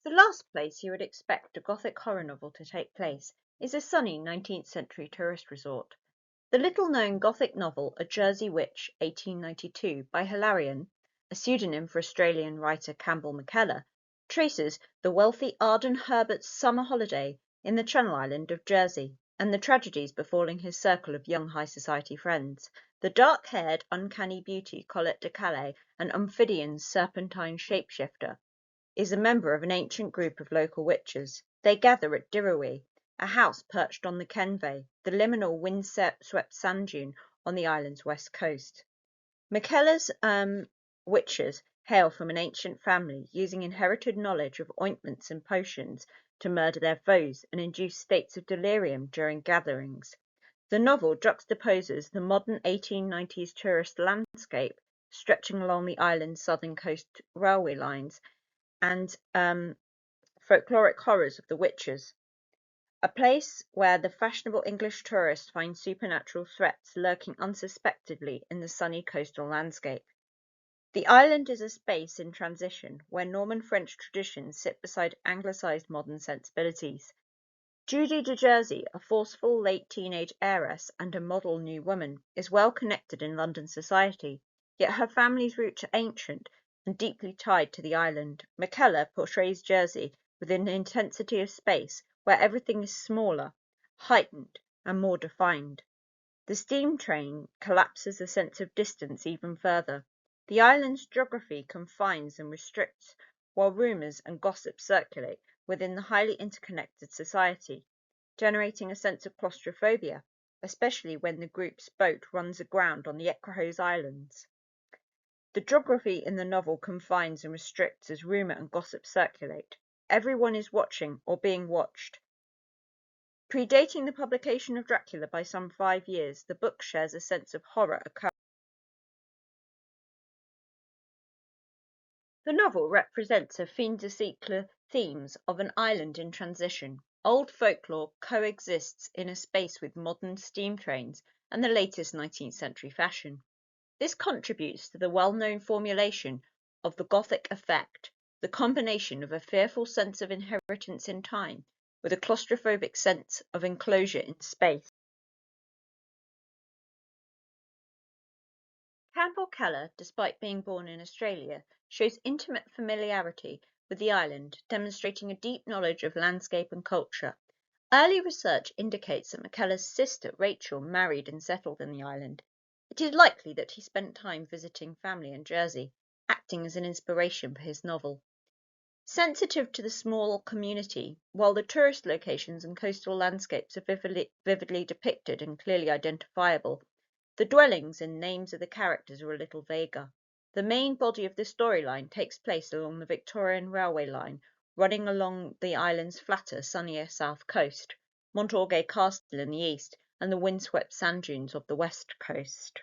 The last place you would expect a Gothic horror novel to take place is a sunny 19th century tourist resort. The little-known Gothic novel A Jersey Witch, 1892, by Hilarion, a pseudonym for Australian writer Campbell MacKellar, traces the wealthy Arden Herbert's summer holiday in the Channel Island of Jersey, and the tragedies befalling his circle of young high society friends. The dark-haired, uncanny beauty Collette de Callais, an ophidian serpentine shapeshifter, is a member of an ancient group of local witches. They gather at Dirouille, a house perched on the Quenvais, the liminal windswept sand dune on the island's west coast. MacKellar's witches hail from an ancient family, using inherited knowledge of ointments and potions to murder their foes and induce states of delirium during gatherings. The novel juxtaposes the modern 1890s tourist landscape stretching along the island's southern coast railway lines and folkloric horrors of the witches, a place where the fashionable English tourist finds supernatural threats lurking unsuspectedly in the sunny coastal landscape. The island is a space in transition where Norman French traditions sit beside Anglicised modern sensibilities. Judy de Jersey, a forceful late teenage heiress and a model new woman, is well connected in London society, yet her family's roots are ancient and deeply tied to the island. MacKellar portrays Jersey with an intensity of space where everything is smaller, heightened, and more defined. The steam train collapses the sense of distance even further. The island's geography confines and restricts, while rumours and gossip circulate within the highly interconnected society, generating a sense of claustrophobia, especially when the group's boat runs aground on the Ecrahose Islands. The geography in the novel confines and restricts as rumour and gossip circulate. Everyone is watching or being watched. Predating the publication of Dracula by some 5 years, the book shares a sense of horror occurring. The novel represents a fin de siècle themes of an island in transition. Old folklore coexists in a space with modern steam trains and the latest 19th century fashion. This contributes to the well-known formulation of the Gothic effect, the combination of a fearful sense of inheritance in time with a claustrophobic sense of enclosure in space. Campbell MacKellar, despite being born in Australia, shows intimate familiarity with the island, demonstrating a deep knowledge of landscape and culture. Early research indicates that MacKellar's sister Rachel married and settled in the island. It is likely that he spent time visiting family in Jersey, acting as an inspiration for his novel. Sensitive to the small community, while the tourist locations and coastal landscapes are vividly depicted and clearly identifiable, the dwellings and names of the characters are a little vaguer. The main body of the storyline takes place along the Victorian railway line, running along the island's flatter, sunnier south coast, Montorgueil Castle in the east, and the windswept sand dunes of the west coast.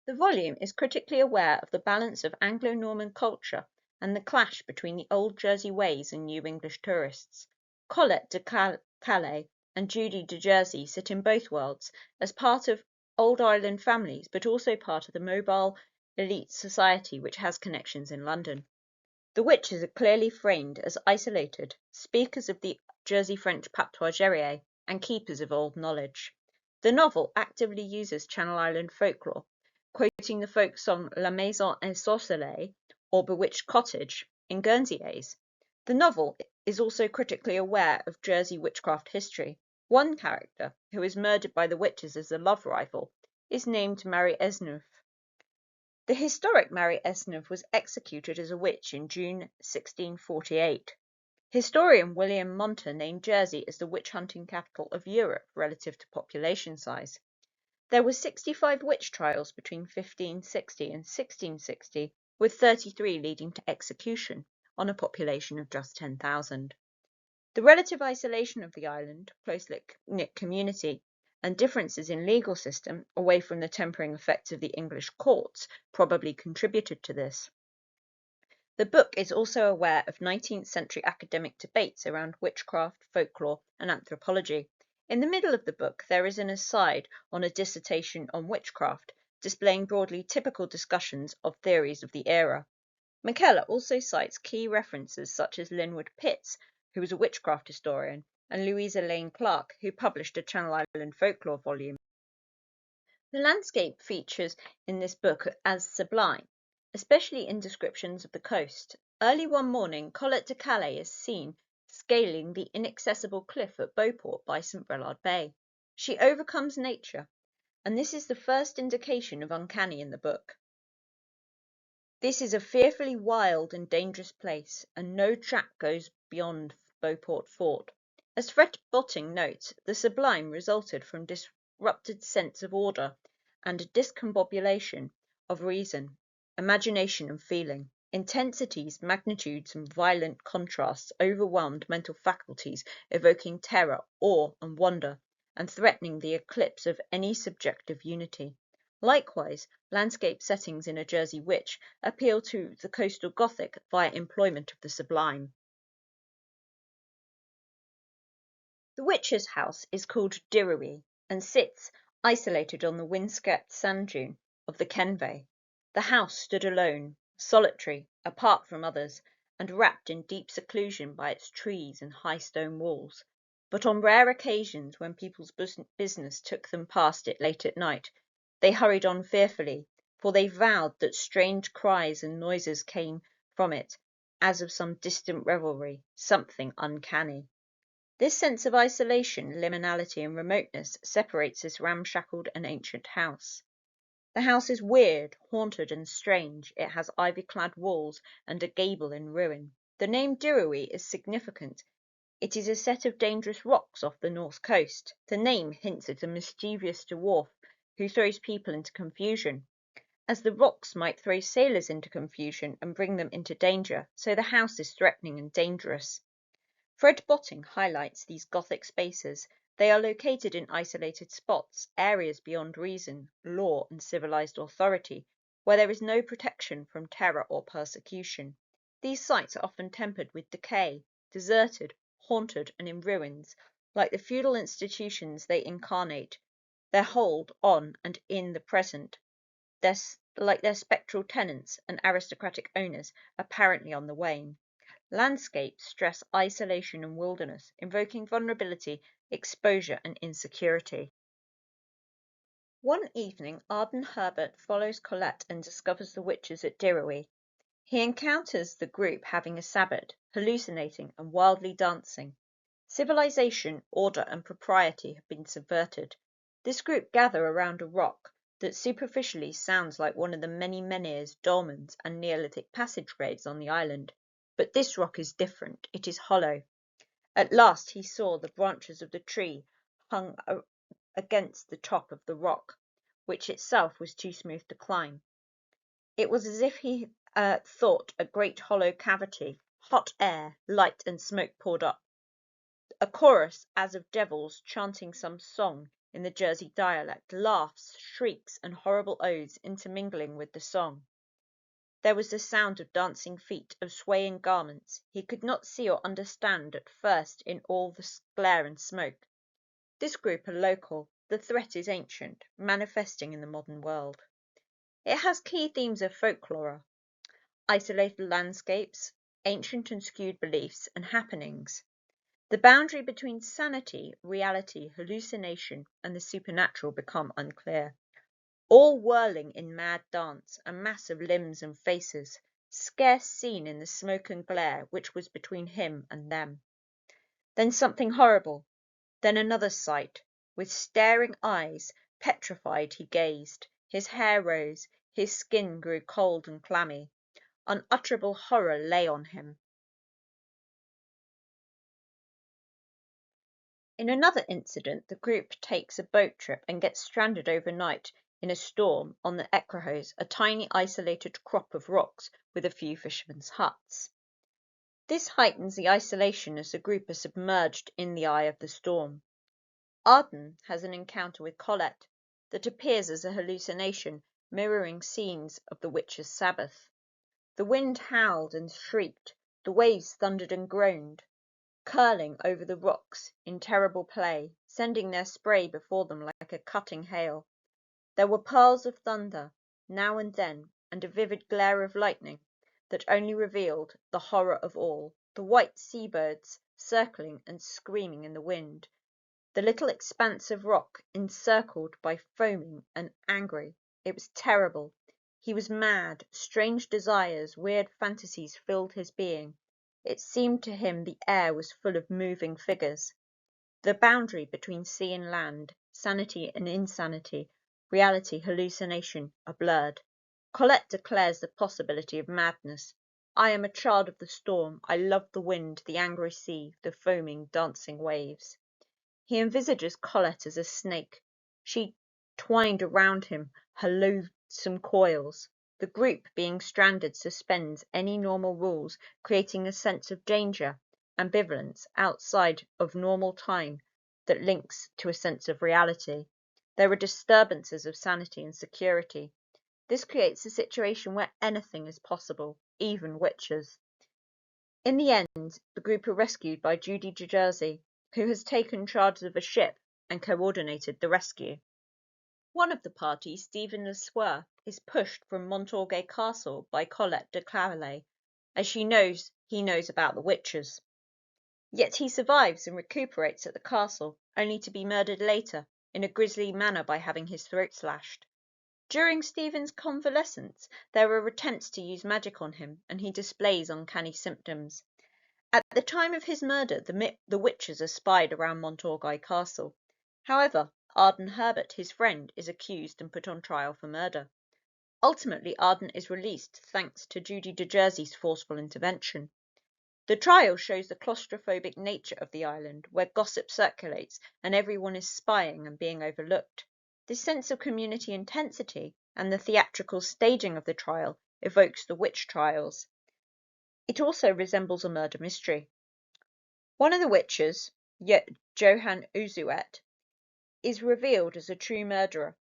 The volume is critically aware of the balance of Anglo-Norman culture and the clash between the old Jersey ways and new English tourists. Collette de Callais and Judy de Jersey sit in both worlds as part of old island families, but also part of the mobile elite society which has connections in London. The witches are clearly framed as isolated, speakers of the Jersey French patois guerrier, and keepers of old knowledge. The novel actively uses Channel Island folklore, quoting the folk song La Maison Ensorcelée, or Bewitched Cottage, in Guernseyese. The novel is also critically aware of Jersey witchcraft history. One character, who is murdered by the witches as a love rival, is named Marie Esneuf. The historic Marie Esneuf was executed as a witch in June 1648. Historian William Monter named Jersey as the witch-hunting capital of Europe relative to population size. There were 65 witch trials between 1560 and 1660, with 33 leading to execution, on a population of just 10,000. The relative isolation of the island, close-knit community, and differences in legal system, away from the tempering effects of the English courts, probably contributed to this. The book is also aware of 19th century academic debates around witchcraft, folklore, and anthropology. In the middle of the book, there is an aside on a dissertation on witchcraft, displaying broadly typical discussions of theories of the era. MacKellar also cites key references such as Linwood Pitts, who was a witchcraft historian, and Louisa Lane Clark, who published a Channel Island folklore volume. The landscape features in this book as sublime, especially in descriptions of the coast. Early one morning, Collette de Callais is seen scaling the inaccessible cliff at Beauport by St. Brelard Bay. She overcomes nature, and this is the first indication of uncanny in the book. This is a fearfully wild and dangerous place, and no track goes beyond Beauport Fort. As Fred Botting notes, the sublime resulted from disrupted sense of order and a discombobulation of reason, imagination, and feeling. Intensities, magnitudes, and violent contrasts overwhelmed mental faculties, evoking terror, awe, and wonder, and threatening the eclipse of any subjective unity. Likewise, landscape settings in A Jersey Witch appeal to the coastal Gothic via employment of the sublime. The witch's house is called Dirouille and sits isolated on the windswept sand dune of the Quenvais. The house stood alone, solitary, apart from others, and wrapped in deep seclusion by its trees and high stone walls. But on rare occasions, when people's business took them past it late at night, they hurried on fearfully, for they vowed that strange cries and noises came from it, as of some distant revelry, something uncanny. This sense of isolation, liminality, and remoteness separates this ramshackled and ancient house. The house is weird, haunted, and strange. It has ivy-clad walls and a gable in ruin. The name Dirouille is significant. It is a set of dangerous rocks off the north coast. The name hints at a mischievous dwarf who throws people into confusion. As the rocks might throw sailors into confusion and bring them into danger, so the house is threatening and dangerous. Fred Botting highlights these Gothic spaces. They are located in isolated spots, areas beyond reason, law, and civilized authority, where there is no protection from terror or persecution. These sites are often tempered with decay, deserted, haunted, and in ruins. Like the feudal institutions they incarnate, their hold on and in the present, like their spectral tenants and aristocratic owners, apparently on the wane. Landscapes stress isolation and wilderness, invoking vulnerability, exposure, and insecurity. One evening, Arden Herbert follows Collette and discovers the witches at Dirouille. He encounters the group having a sabbat, hallucinating and wildly dancing. Civilization, order, and propriety have been subverted. This group gather around a rock that superficially sounds like one of the many menhirs, dolmens, and Neolithic passageways on the island. But this rock is different. It is hollow. At last he saw the branches of the tree hung against the top of the rock, which itself was too smooth to climb. It was as if he thought a great hollow cavity, hot air, light, and smoke poured up. A chorus as of devils chanting some song in the Jersey dialect, laughs, shrieks, and horrible oaths intermingling with the song. There was the sound of dancing feet, of swaying garments. He could not see or understand at first in all the glare and smoke. This group are local. The threat is ancient, manifesting in the modern world. It has key themes of folklore, isolated landscapes, ancient and skewed beliefs, and happenings. The boundary between sanity, reality, hallucination, and the supernatural become unclear. All whirling in mad dance, a mass of limbs and faces, scarce seen in the smoke and glare which was between him and them. Then something horrible, then another sight. With staring eyes, petrified he gazed. His hair rose, his skin grew cold and clammy. Unutterable horror lay on him. In another incident, the group takes a boat trip and gets stranded overnight in a storm on the Ecrahos, a tiny isolated crop of rocks with a few fishermen's huts. This heightens the isolation as the group are submerged in the eye of the storm. Arden has an encounter with Collette that appears as a hallucination, mirroring scenes of the witches' Sabbath. The wind howled and shrieked, the waves thundered and groaned, curling over the rocks in terrible play, sending their spray before them like a cutting hail. There were pearls of thunder, now and then, and a vivid glare of lightning, that only revealed the horror of all, the white seabirds circling and screaming in the wind, the little expanse of rock encircled by foaming and angry. It was terrible. He was mad. Strange desires, weird fantasies filled his being. It seemed to him the air was full of moving figures. The boundary between sea and land, sanity and insanity, reality, hallucination, are blurred. Collette declares the possibility of madness. I am a child of the storm. I love the wind, the angry sea, the foaming, dancing waves. He envisages Collette as a snake. She twined around him her loathsome coils. The group, being stranded, suspends any normal rules, creating a sense of danger, ambivalence, outside of normal time that links to a sense of reality. There are disturbances of sanity and security. This creates a situation where anything is possible, even witches. In the end, the group are rescued by Judy de Jersey, who has taken charge of a ship and coordinated the rescue. One of the party, Stephen Le Sueur, is pushed from Montorgueil Castle by Collette de Callais, as he knows about the witches. Yet he survives and recuperates at the castle, only to be murdered later, in a grisly manner by having his throat slashed. During Stephen's convalescence, there are attempts to use magic on him, and he displays uncanny symptoms. At the time of his murder, the witches are spied around Montorgueil Castle. However, Arden Herbert, his friend, is accused and put on trial for murder. Ultimately, Arden is released thanks to Judy de Jersey's forceful intervention. The trial shows the claustrophobic nature of the island, where gossip circulates and everyone is spying and being overlooked. This sense of community intensity and the theatrical staging of the trial evokes the witch trials. It also resembles a murder mystery. One of the witches, Johanne Usuet, is revealed as a true murderer,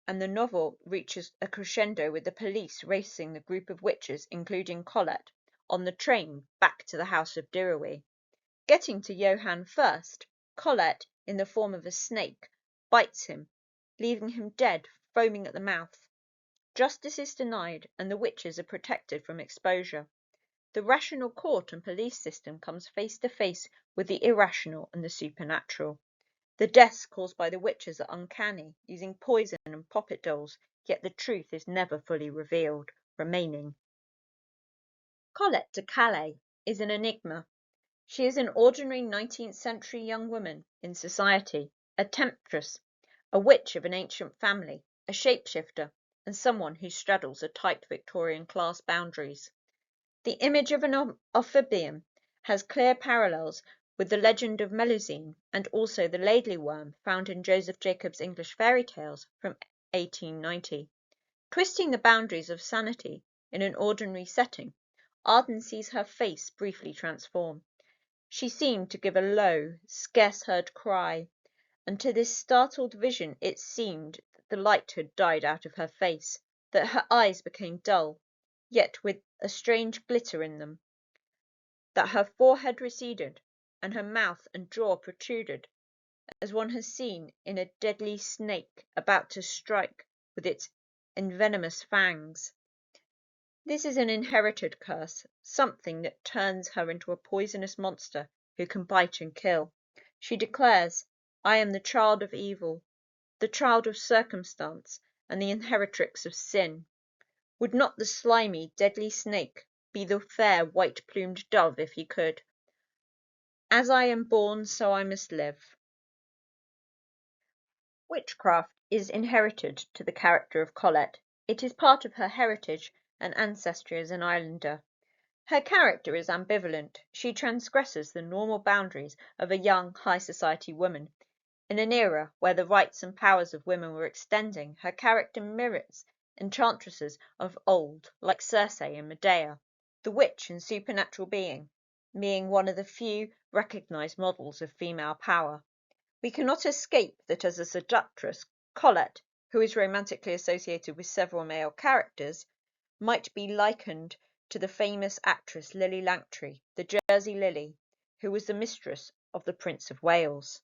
and the novel reaches a crescendo with the police racing the group of witches, including Collette, on the train back to the house of Dirouille. Getting to Johann first, Collette, in the form of a snake, bites him, leaving him dead, foaming at the mouth. Justice is denied, and the witches are protected from exposure. The rational court and police system comes face to face with the irrational and the supernatural. The deaths caused by the witches are uncanny, using poison and puppet dolls, yet the truth is never fully revealed, remaining. Collette de Callais is an enigma. She is an ordinary 19th century young woman in society, a temptress, a witch of an ancient family, a shapeshifter, and someone who straddles the tight Victorian class boundaries. The image of an ophidian has clear parallels with the legend of Melusine and also the Laidley worm found in Joseph Jacobs' English fairy tales from 1890. Twisting the boundaries of sanity in an ordinary setting, Arden sees her face briefly transform. She seemed to give a low, scarce-heard cry, and to this startled vision it seemed that the light had died out of her face, that her eyes became dull, yet with a strange glitter in them, that her forehead receded, and her mouth and jaw protruded, as one has seen in a deadly snake about to strike with its envenomous fangs. This is an inherited curse, something that turns her into a poisonous monster who can bite and kill. She declares, I am the child of evil, the child of circumstance, and the inheritrix of sin. Would not the slimy, deadly snake be the fair, white-plumed dove if he could? As I am born, so I must live. Witchcraft is inherited to the character of Collette. It is part of her heritage and ancestry as an islander. Her character is ambivalent. She transgresses the normal boundaries of a young, high society woman. In an era where the rights and powers of women were extending, her character mirrors enchantresses of old, like Circe and Medea, the witch and supernatural being one of the few recognized models of female power. We cannot escape that as a seductress, Collette, who is romantically associated with several male characters, might be likened to the famous actress Lily Langtry, the Jersey Lily, who was the mistress of the Prince of Wales.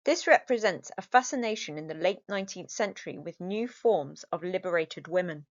This represents a fascination in the late 19th century with new forms of liberated women.